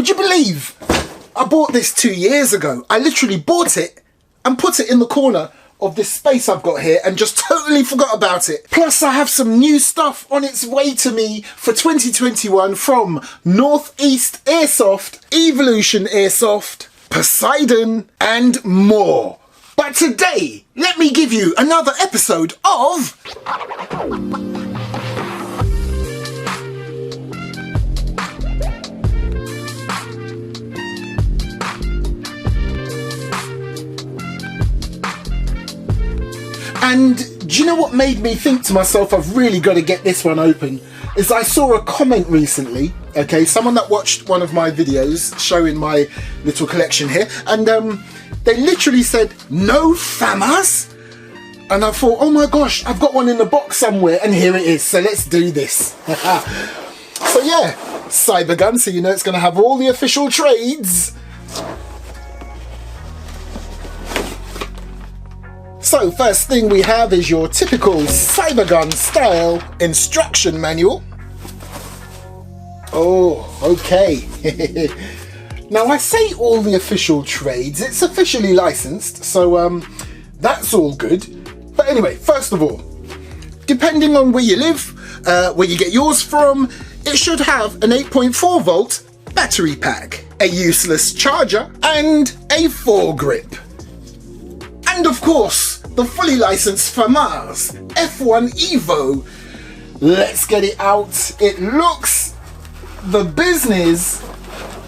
Would you believe I bought this 2 years ago? I literally bought it and put it in the corner of this space I've got here and just totally forgot about it. Plus I have some new stuff on its way to me for 2021 from Northeast Airsoft, Evolution Airsoft, Poseidon and more. But today, let me give you another episode of... And do you know what made me think to myself, I've really got to get this one open? Is I saw a comment recently, okay, someone that watched one of my videos showing my little collection here, and they literally said, no FAMAS? And I thought, oh my gosh, I've got one in the box somewhere, and here it is, so let's do this. So yeah, CYBERGUN, so you know it's going to have all the official trades. So first thing we have is your typical CYBERGUN style instruction manual. Oh, okay. Now I say all the official trades, it's officially licensed, so that's all good. But anyway, first of all, depending on where you live, where you get yours from, it should have an 8.4 volt battery pack, a useless charger, and a foregrip. And of course, the fully licensed FAMAS F1 EVO. Let's get it out. It looks the business.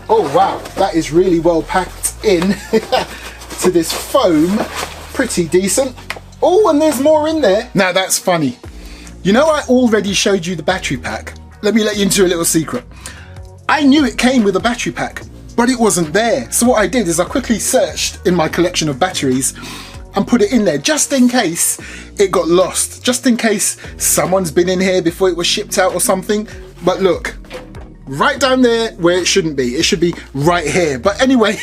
Oh wow, that is really well packed in to this foam. Pretty decent. Oh, and there's more in there. Now that's funny. You know, I already showed you the battery pack. Let me let you into a little secret. I knew it came with a battery pack, but it wasn't there. So what I did is I quickly searched in my collection of batteries and put it in there just in case it got lost, just in case someone's been in here before it was shipped out or something. But look, right down there where it shouldn't be. It should be right here. But anyway,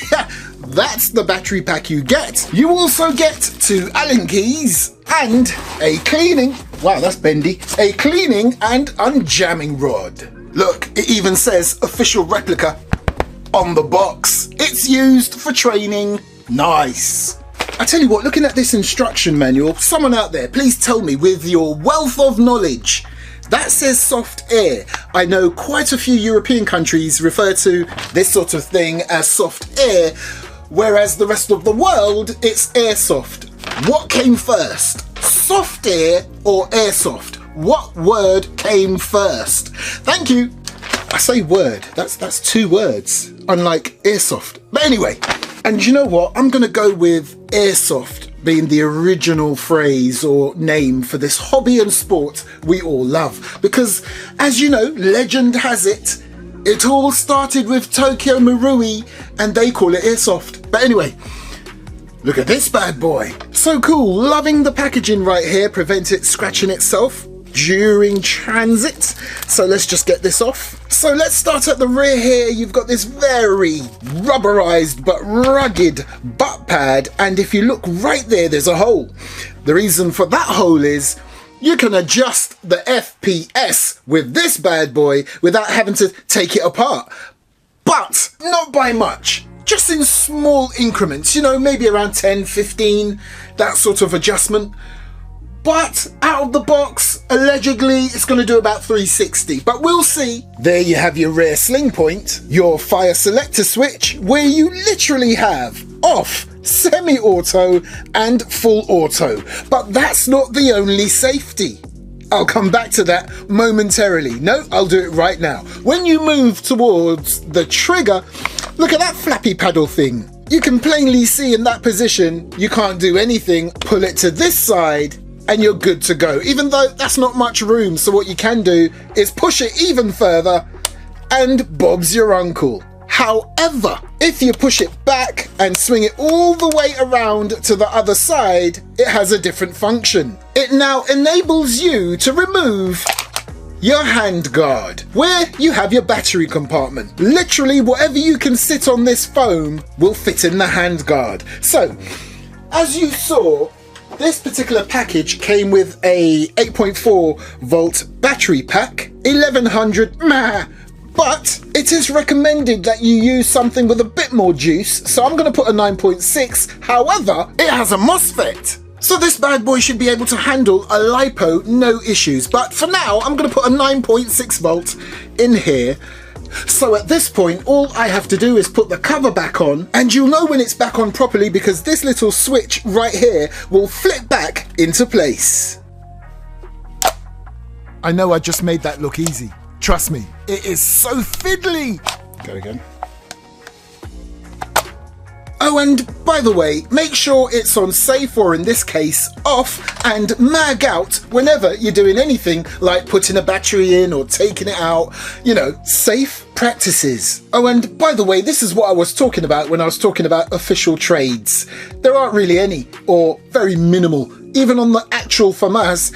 that's the battery pack you get. You also get 2 Allen keys and a cleaning, wow that's bendy, a cleaning and unjamming rod. Look, it even says official replica on the box. It's used for training. Nice. I tell you what, looking at this instruction manual, someone out there, please tell me with your wealth of knowledge, that says soft air. I know quite a few European countries refer to this sort of thing as soft air, whereas the rest of the world, it's airsoft. What came first? Soft air or airsoft? What word came first? Thank you. I say word, that's 2 words, unlike airsoft. But anyway, and you know what? I'm gonna go with airsoft being the original phrase or name for this hobby and sport we all love. Because, as you know, legend has it, it all started with Tokyo Marui and they call it airsoft. But anyway, look at this bad boy. So cool, loving the packaging right here, prevent it scratching itself during transit. So let's just get this off. So let's start at the rear here. You've got this very rubberized but rugged butt pad, and if you look right there, there's a hole. The reason for that hole is you can adjust the FPS with this bad boy without having to take it apart, but not by much. Just in small increments, you know, maybe around 10, 15, that sort of adjustment. But out of the box, allegedly, it's going to do about 360, but we'll see. There you have your rear sling point, your fire selector switch, where you literally have off, semi-auto and full auto. But that's not the only safety. I'll come back to that momentarily. No, I'll do it right now. When you move towards the trigger, look at that flappy paddle thing. You can plainly see in that position, you can't do anything. Pull it to this side, and you're good to go, even though that's not much room. So what you can do is push it even further and Bob's your uncle. However, if you push it back and swing it all the way around to the other side, it has a different function. It now enables you to remove your hand guard, where you have your battery compartment. Literally whatever you can sit on this foam will fit in the hand guard. So, as you saw, this particular package came with a 8.4 volt battery pack, 1100 mAh but it is recommended that you use something with a bit more juice, so I'm going to put a 9.6. However, it has a MOSFET. So this bad boy should be able to handle a LiPo, no issues. But for now, I'm going to put a 9.6 volt in here. So at this point, all I have to do is put the cover back on, and you'll know when it's back on properly because this little switch right here will flip back into place. I know I just made that look easy. Trust me, it is so fiddly. Go again. Oh, and by the way, make sure it's on safe, or in this case, off, and mag out whenever you're doing anything like putting a battery in or taking it out. You know, safe practices. Oh, and by the way, this is what I was talking about when I was talking about official trades. There aren't really any, or very minimal, even on the actual FAMAS.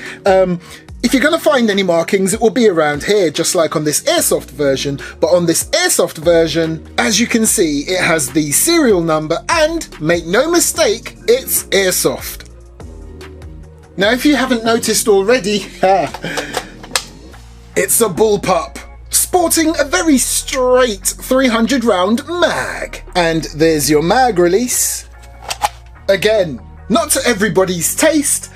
If you're going to find any markings, it will be around here, just like on this Airsoft version. But on this Airsoft version, as you can see, it has the serial number, and make no mistake, it's Airsoft. Now, if you haven't noticed already, it's a bullpup, sporting a very straight 300 round mag. And there's your mag release. Again, not to everybody's taste.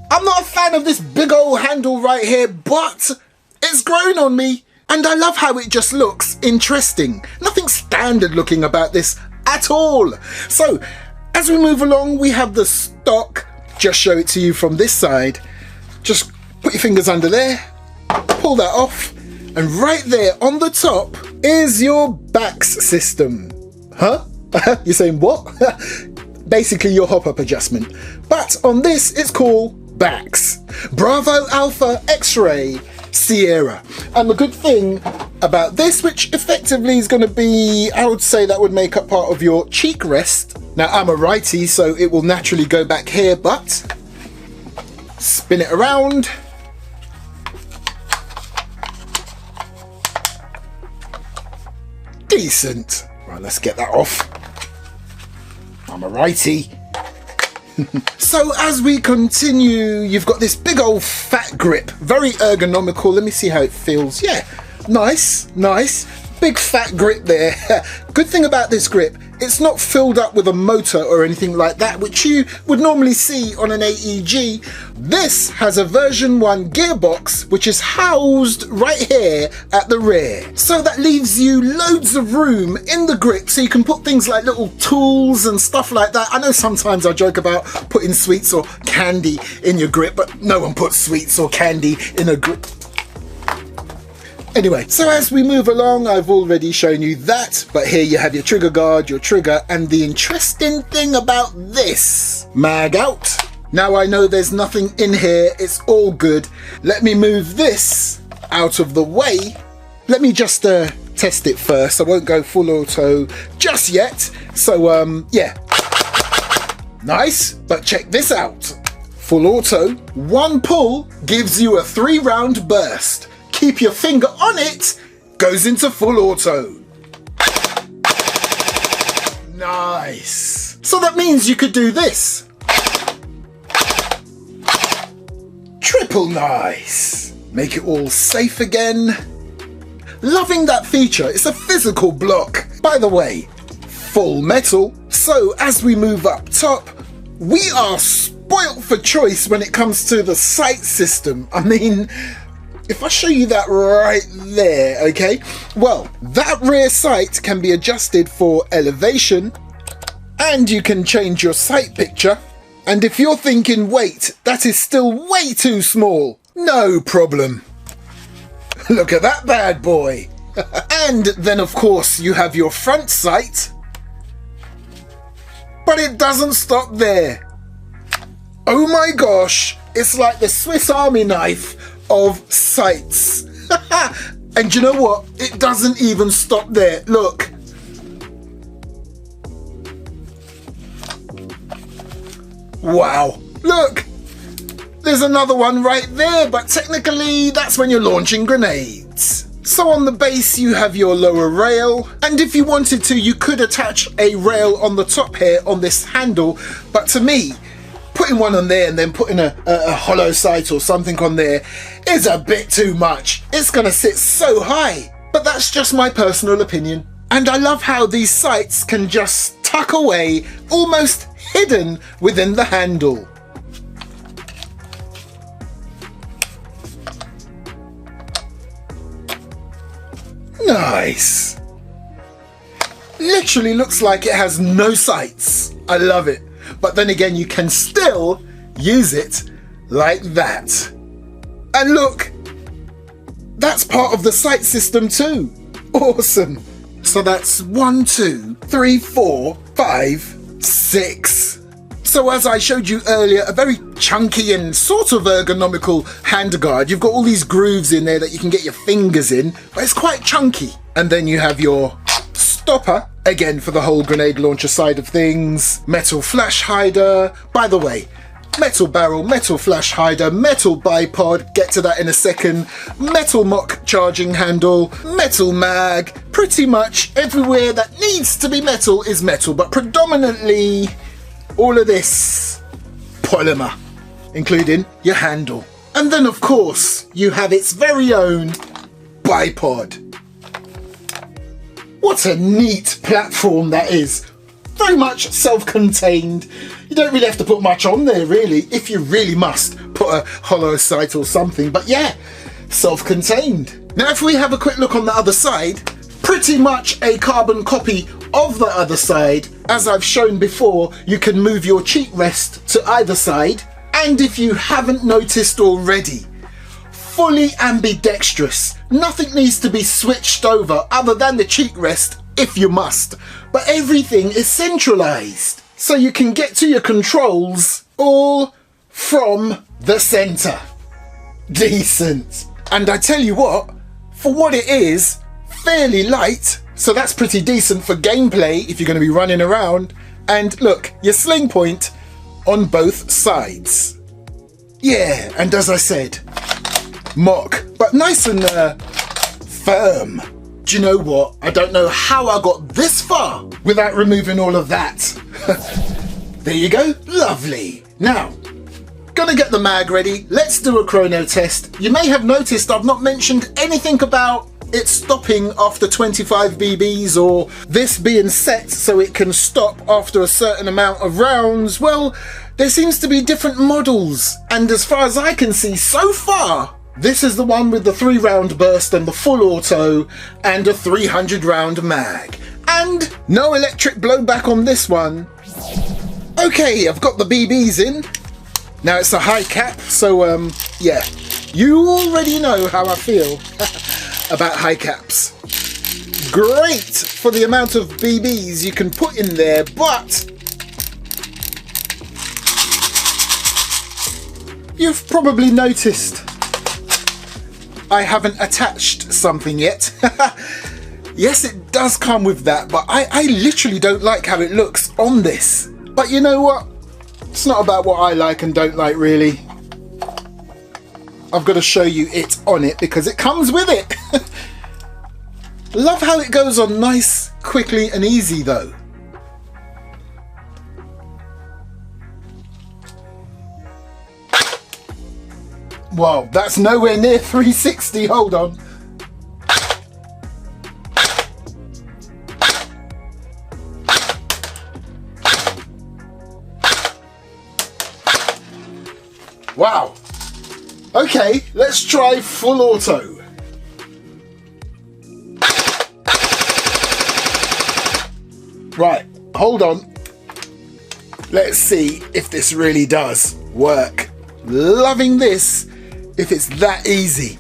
I'm not a fan of this big old handle right here, but it's grown on me, and I love how it just looks interesting. Nothing standard looking about this at all. So as we move along, we have the stock. Just show it to you from this side. Just put your fingers under there, pull that off, and right there on the top is your BAX system. Huh? You're saying what? Basically your hop-up adjustment. But on this, it's called BAX. Bravo Alpha X-Ray Sierra. And the good thing about this, which effectively is going to be, I would say that would make up part of your cheek rest. Now I'm a righty, so it will naturally go back here, but spin it around. Decent. Right, let's get that off. I'm a righty. So as we continue, you've got this big old fat grip, very ergonomical. Let me see how it feels. Yeah, nice, nice. Big fat grip there. Good thing about this grip, it's not filled up with a motor or anything like that, which you would normally see on an AEG. This has a version 1 gearbox, which is housed right here at the rear. So that leaves you loads of room in the grip, so you can put things like little tools and stuff like that. I know sometimes I joke about putting sweets or candy in your grip, but no one puts sweets or candy in a grip. Anyway, so as we move along, I've already shown you that, but here you have your trigger guard, your trigger, and the interesting thing about this, mag out. Now I know there's nothing in here, it's all good. Let me move this out of the way. Let me just test it first. I won't go full auto just yet. So yeah, nice, but check this out. Full auto, one pull gives you a 3-round burst. Keep your finger on it, goes into full auto. Nice. So that means you could do this. Triple nice. Make it all safe again. Loving that feature. It's a physical block. By the way, full metal. So as we move up top, we are spoilt for choice when it comes to the sight system. I mean, if I show you that right there, okay? Well, that rear sight can be adjusted for elevation, and you can change your sight picture. And if you're thinking, wait, that is still way too small, no problem. Look at that bad boy. And then of course you have your front sight, but it doesn't stop there. Oh my gosh, it's like the Swiss Army knife of sights. And you know what? It doesn't even stop there. Look. Wow. Look. There's another one right there, but technically that's when you're launching grenades. So on the base you have your lower rail, and if you wanted to you could attach a rail on the top here on this handle, but to me, putting one on there and then putting a hollow sight or something on there is a bit too much. It's gonna sit so high. but that's just my personal opinion. And I love how these sights can just tuck away, almost hidden within the handle. Nice. Literally looks like it has no sights. I love it. But then again, you can still use it like that. And look, that's part of the sight system too. Awesome. So that's 1, 2, 3, 4, 5, 6. So as I showed you earlier, a very chunky and sort of ergonomical handguard. You've got all these grooves in there that you can get your fingers in, but it's quite chunky. And then you have your stopper, again for the whole grenade launcher side of things. Metal flash hider. By the way, metal barrel, metal flash hider, metal bipod, get to that in a second. Metal mock charging handle, metal mag. Pretty much everywhere that needs to be metal is metal, but predominantly all of this polymer, including your handle. And then of course you have its very own bipod. What a neat platform that is. Very much self-contained. You don't really have to put much on there really, if you really must put a hollow sight or something, but yeah, self-contained. Now if we have a quick look on the other side, pretty much a carbon copy of the other side. As I've shown before, you can move your cheek rest to either side, and if you haven't noticed already, fully ambidextrous. Nothing needs to be switched over other than the cheek rest if you must, but everything is centralized, so you can get to your controls all from the center. Decent. And I tell you what, for what it is, fairly light, so that's pretty decent for gameplay if you're going to be running around. And look, your sling point on both sides. Yeah, and as I said, mock, but nice and firm. Do you know what? I don't know how I got this far without removing all of that. There you go, lovely. Now, gonna get the mag ready. Let's do a chrono test. You may have noticed I've not mentioned anything about it stopping after 25 BBs or this being set so it can stop after a certain amount of rounds. Well, there seems to be different models, and as far as I can see so far, this is the one with the 3-round burst and the full auto and a 300 round mag. And no electric blowback on this one. Okay, I've got the BBs in. Now it's a high cap, so yeah, you already know how I feel about high caps. Great for the amount of BBs you can put in there, but you've probably noticed I haven't attached something yet. Yes, it does come with that, but I literally don't like how it looks on this. But you know what? It's not about what I like and don't like really. I've got to show you it on it because it comes with it. Love how it goes on nice, quickly and easy though. Wow, that's nowhere near 360, hold on. Wow. Okay, let's try full auto. Right, hold on. Let's see if this really does work. Loving this, if it's that easy.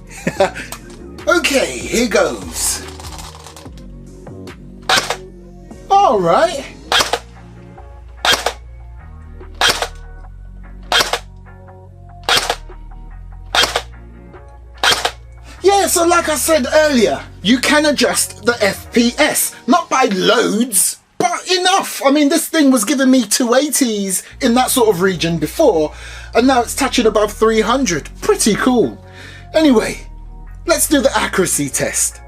Okay, here goes. All right. Yeah, so like I said earlier, you can adjust the FPS, not by loads, but enough. I mean, this thing was giving me 280s in that sort of region before, and now it's touching above 300. Pretty cool. Anyway, let's do the accuracy test.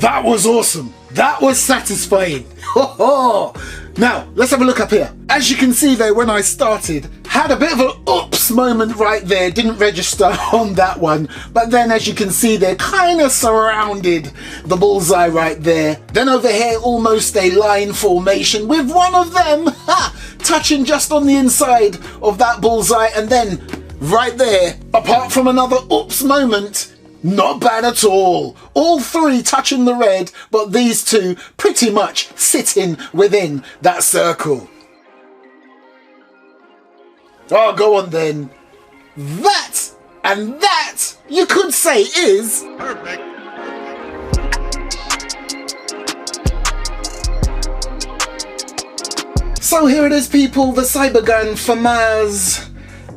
That was awesome. That was satisfying. Now, let's have a look up here. As you can see there, when I started, had a bit of an oops moment right there. Didn't register on that one. But then, as you can see, they kind of surrounded the bullseye right there. Then over here, almost a line formation with one of them touching just on the inside of that bullseye. And then right there, apart from another oops moment, not bad at all. All three touching the red, but these two pretty much sitting within that circle. Oh, go on then. That and that, you could say, is perfect. So here it is, people, the CYBERGUN FAMAS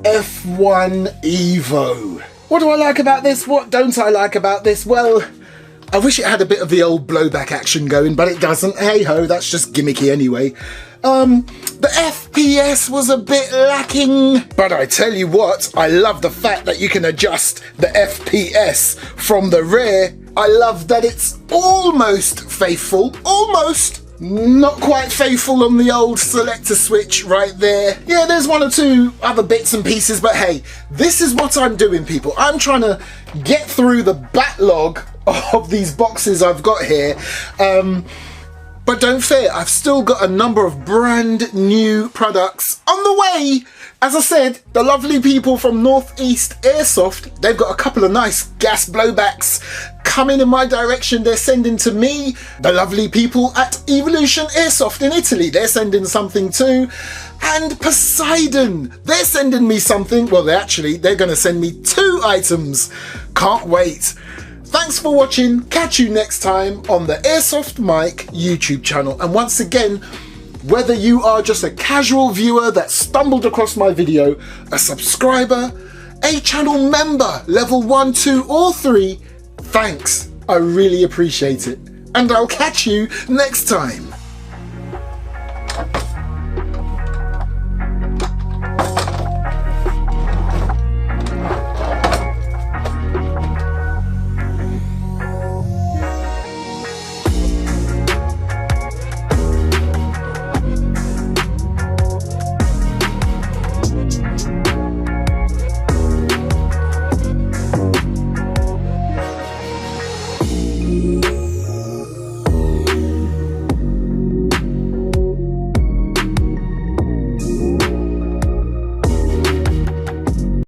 F1 EVO. What do I like about this? What don't I like about this? Well, I wish it had a bit of the old blowback action going, but it doesn't. Hey ho, that's just gimmicky anyway. The FPS was a bit lacking, but I tell you what, I love the fact that you can adjust the FPS from the rear. I love that it's almost faithful, almost. Not quite faithful on the old selector switch right there. Yeah, there's one or two other bits and pieces, but hey, this is what I'm doing, people. I'm trying to get through the backlog of these boxes I've got here. But don't fear, I've still got a number of brand new products on the way. As I said, the lovely people from Northeast Airsoft, they've got a couple of nice gas blowbacks coming in my direction. They're sending to me. The lovely people at Evolution Airsoft in Italy, they're sending something too. And Poseidon, they're sending me something. Well, they're going to send me 2 items. Can't wait. Thanks for watching. Catch you next time on the Airsoft Mike YouTube channel. And once again, whether you are just a casual viewer that stumbled across my video, a subscriber, a channel member, level 1, 2 or 3, thanks. I really appreciate it. And I'll catch you next time.